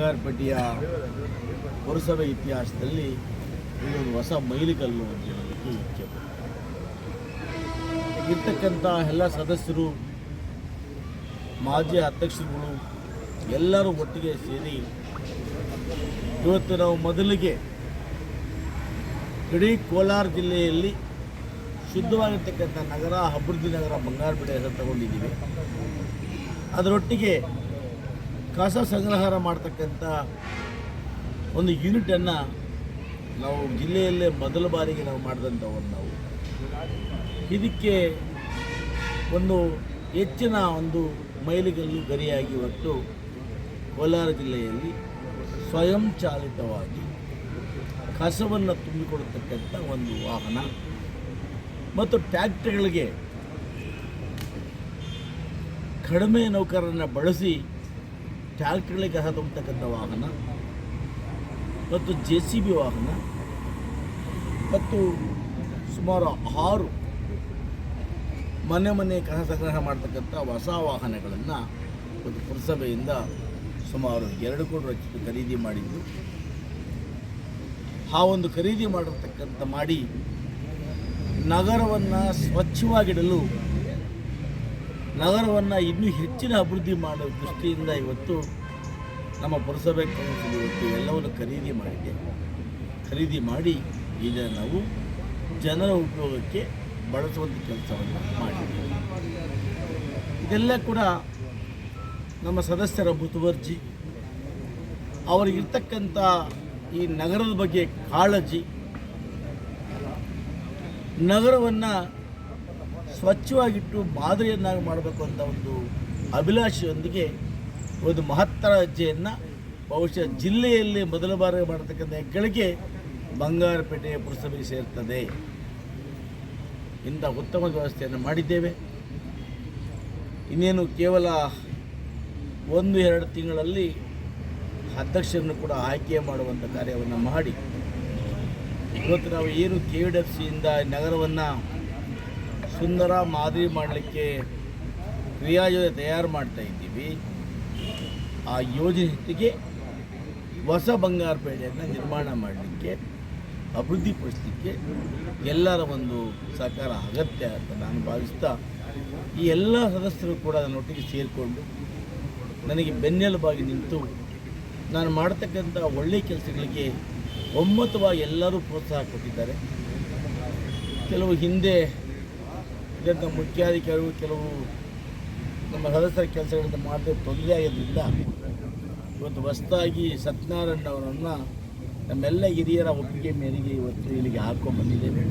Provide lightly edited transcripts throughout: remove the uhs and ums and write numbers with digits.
ಬಂಗಾರಪೇಟೆಯ ಪುರಸಭೆ ಇತಿಹಾಸದಲ್ಲಿ ಇದೊಂದು ಹೊಸ ಮೈಲಿಗಲ್ಲು ಅಂತ ಹೇಳೋದಕ್ಕೆ ಇಚ್ಛೆ ಇರ್ತಕ್ಕಂಥ ಎಲ್ಲ ಸದಸ್ಯರು, ಮಾಜಿ ಅಧ್ಯಕ್ಷರುಗಳು ಎಲ್ಲರೂ ಒಟ್ಟಿಗೆ ಸೇರಿ ಇವತ್ತು ನಾವು ಮೊದಲಿಗೆ ಇಡೀ ಕೋಲಾರ ಜಿಲ್ಲೆಯಲ್ಲಿ ಶುದ್ಧವಾಗಿರ್ತಕ್ಕಂಥ ನಗರ, ಅಭಿವೃದ್ಧಿ ನಗರ ಬಂಗಾರಪೇಟೆ ಹೆಸರು ತಗೊಂಡಿದ್ದೀವಿ. ಅದರೊಟ್ಟಿಗೆ ಕಸ ಸಂಗ್ರಹ ಮಾಡ್ತಕ್ಕಂಥ ಒಂದು ಯೂನಿಟನ್ನು ನಾವು ಜಿಲ್ಲೆಯಲ್ಲೇ ಮೊದಲ ಬಾರಿಗೆ ನಾವು ಮಾಡಿದಂಥವ್ರು ನಾವು. ಇದಕ್ಕೆ ಒಂದು ಹೆಚ್ಚಿನ ಒಂದು ಮೈಲಿಗಲ್ಲು ಗರಿಯಾಗಿ ಇವತ್ತು ಕೋಲಾರ ಜಿಲ್ಲೆಯಲ್ಲಿ ಸ್ವಯಂ ಚಾಲಿತವಾಗಿ ಕಸವನ್ನು ತುಂಬಿಕೊಡತಕ್ಕಂಥ ಒಂದು ವಾಹನ ಮತ್ತು ಟ್ಯಾಕ್ಟರ್ಗಳಿಗೆ ಕಡಿಮೆ ನೌಕರರನ್ನು ಬಳಸಿ ಟ್ಯಾಕ್ಟರ್ಗಳಿಗೆ ಕಸ ತುಂಬತಕ್ಕಂಥ ವಾಹನ ಮತ್ತು JCB ವಾಹನ ಮತ್ತು ಸುಮಾರು 6 ಮನೆ ಕಸ ಸಂಗ್ರಹ ಮಾಡ್ತಕ್ಕಂಥ ಹೊಸ ವಾಹನಗಳನ್ನು ಒಂದು ಪುರಸಭೆಯಿಂದ ಸುಮಾರು 2 ಕೋಟಿ ವೆಚ್ಚಕ್ಕೆ ಖರೀದಿ ಮಾಡಿದ್ದು. ಆ ಒಂದು ಖರೀದಿ ಮಾಡಿ ನಗರವನ್ನು ಸ್ವಚ್ಛವಾಗಿಡಲು, ನಗರವನ್ನು ಇನ್ನೂ ಹೆಚ್ಚಿನ ಅಭಿವೃದ್ಧಿ ಮಾಡೋ ದೃಷ್ಟಿಯಿಂದ ಇವತ್ತು ನಮ್ಮ ಪುರಸಭೆ ಕೌನ್ಸಿಲ್ ಇವತ್ತು ಎಲ್ಲವನ್ನು ಖರೀದಿ ಮಾಡಿ ಇದನ್ನು ನಾವು ಜನರ ಉಪಯೋಗಕ್ಕೆ ಬಳಸುವಂಥ ಕೆಲಸವನ್ನು ಮಾಡಿದ್ದೀವಿ. ಇದೆಲ್ಲ ಕೂಡ ನಮ್ಮ ಸದಸ್ಯರ ಮುತುವರ್ಜಿ, ಅವರಿಗಿರ್ತಕ್ಕಂಥ ಈ ನಗರದ ಬಗ್ಗೆ ಕಾಳಜಿ, ನಗರವನ್ನು ಸ್ವಚ್ಛವಾಗಿಟ್ಟು ಮಾದರಿಯನ್ನಾಗಿ ಮಾಡಬೇಕು ಅಂತ ಒಂದು ಅಭಿಲಾಷೆಯೊಂದಿಗೆ ಒಂದು ಮಹತ್ತರ ಹೆಜ್ಜೆಯನ್ನು ಬಹುಶಃ ಜಿಲ್ಲೆಯಲ್ಲಿ ಮೊದಲ ಬಾರಿ ಮಾಡತಕ್ಕಂಥ ಹೆಗ್ಗಳಿಕೆ ಬಂಗಾರಪೇಟೆಯ ಪುರಸಭೆಗೆ ಸೇರ್ತದೆ. ಇಂಥ ಉತ್ತಮ ವ್ಯವಸ್ಥೆಯನ್ನು ಮಾಡಿದ್ದೇವೆ. ಇನ್ನೇನು ಕೇವಲ 1-2 ತಿಂಗಳಲ್ಲಿ ಅಧ್ಯಕ್ಷರನ್ನು ಕೂಡ ಆಯ್ಕೆ ಮಾಡುವಂಥ ಕಾರ್ಯವನ್ನು ಮಾಡಿ ಇವತ್ತು ನಾವು ಏನು KVDFCಯಿಂದ ನಗರವನ್ನು ಸುಂದರ ಮಾದರಿ ಮಾಡಲಿಕ್ಕೆ ಕ್ರಿಯಾಯೋಜನೆ ತಯಾರು ಮಾಡ್ತಾ ಇದ್ದೀವಿ. ಆ ಯೋಜನೆಗೆ ಹೊಸ ಬಂಗಾರಪೇಟೆಯನ್ನು ನಿರ್ಮಾಣ ಮಾಡಲಿಕ್ಕೆ, ಅಭಿವೃದ್ಧಿಪಡಿಸಲಿಕ್ಕೆ ಎಲ್ಲರ ಒಂದು ಸಹಕಾರ ಅಗತ್ಯ ಅಂತ ನಾನು ಭಾವಿಸ್ತಾ, ಈ ಎಲ್ಲ ಸದಸ್ಯರು ಕೂಡ ನನ್ನೊಟ್ಟಿಗೆ ಸೇರಿಕೊಂಡು ನನಗೆ ಬೆನ್ನೆಲುಬಾಗಿ ನಿಂತು ನಾನು ಮಾಡತಕ್ಕಂಥ ಒಳ್ಳೆಯ ಕೆಲಸಗಳಿಗೆ ಒಮ್ಮತವಾಗಿ ಎಲ್ಲರೂ ಪ್ರೋತ್ಸಾಹ ಕೊಟ್ಟಿದ್ದಾರೆ. ಕೆಲವು ಹಿಂದೆ ಇದ್ದಂಥ ಮುಖ್ಯಾಧಿಕಾರಿಗಳು ಕೆಲವು ನಮ್ಮ ಸದಸ್ಯರ ಕೆಲಸಗಳಿಂದ ಮಾಡದೆ ತೊಂದರೆ ಆಗಿದ್ದರಿಂದ ಇವತ್ತು ಹೊಸದಾಗಿ ಸತ್ಯನಾರಾಯಣ ಅವರನ್ನು ನಮ್ಮೆಲ್ಲ ಹಿರಿಯರ ಒಪ್ಪಿಗೆ ಮೇರೆಗೆ ಇವತ್ತು ಇಲ್ಲಿಗೆ ಹಾಕ್ಕೊಂಡ್ಬಂದಿದ್ದೇವೆ.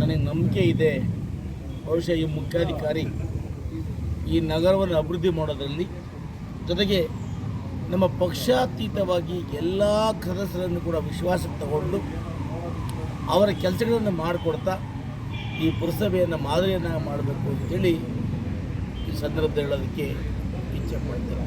ನನಗೆ ನಂಬಿಕೆ ಇದೆ, ಬಹುಶಃ ಈ ಮುಖ್ಯಾಧಿಕಾರಿ ಈ ನಗರವನ್ನು ಅಭಿವೃದ್ಧಿ ಮಾಡೋದರಲ್ಲಿ, ಜೊತೆಗೆ ನಮ್ಮ ಪಕ್ಷಾತೀತವಾಗಿ ಎಲ್ಲ ಸದಸ್ಯರನ್ನು ಕೂಡ ವಿಶ್ವಾಸಕ್ಕೆ ತಗೊಂಡು ಅವರ ಕೆಲಸಗಳನ್ನು ಮಾಡಿಕೊಡ್ತಾ ಈ ಪುರಸಭೆಯನ್ನು ಮಾದರಿಯನ್ನು ಮಾಡಬೇಕು ಅಂತೇಳಿ ಈ ಸಂದರ್ಭದಲ್ಲಿ ಹೇಳೋದಕ್ಕೆ ಇಚ್ಛೆ ಪಡ್ತೇನೆ.